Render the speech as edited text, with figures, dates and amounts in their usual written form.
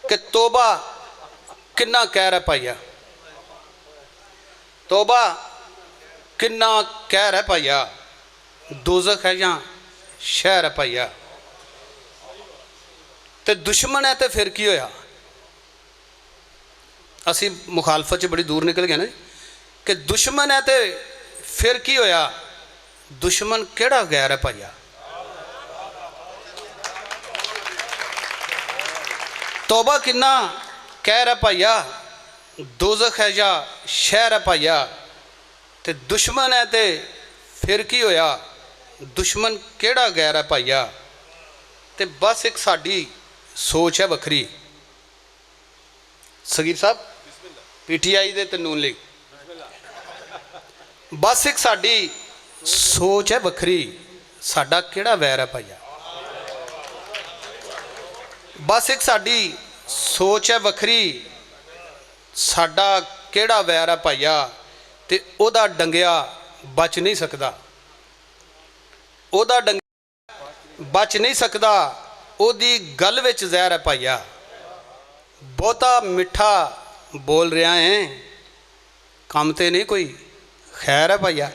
कि तोबा किन्ना कहर है भाईया, तोबा किन्ना कहर है भाईया, दोज़ख है या शहर है भाईया। तो दुश्मन है तो फिर की होया, असी मुखालफत च बड़ी दूर निकल गए ना कि दुश्मन है तो फिर की होया, दुश्मन केड़ा गैर है भाईया। तौबा किन्ना कहर है भाईया, दोज़ख है या शहर है भाईया। ते दुश्मन है तो फिर की होया, दुश्मन केड़ा गैर है भाईया। ते बस एक साड़ी सोच है वखरी। सगीर साहब PTI दे ते नून लीग, बस एक साड़ी सोच है वखरी, साडा केड़ा वैर है भाईया। बस एक साड़ी सोच है वखरी, साडा केड़ा वैर है भाईया। ते ओदा डंगिया बच नहीं सकदा, ओदा डंगिया बच नहीं सकदा, ओदी गल विच जहर है भाईया। बहुता मिठा बोल रहा है, काम ते नहीं कोई खैर है भाईया।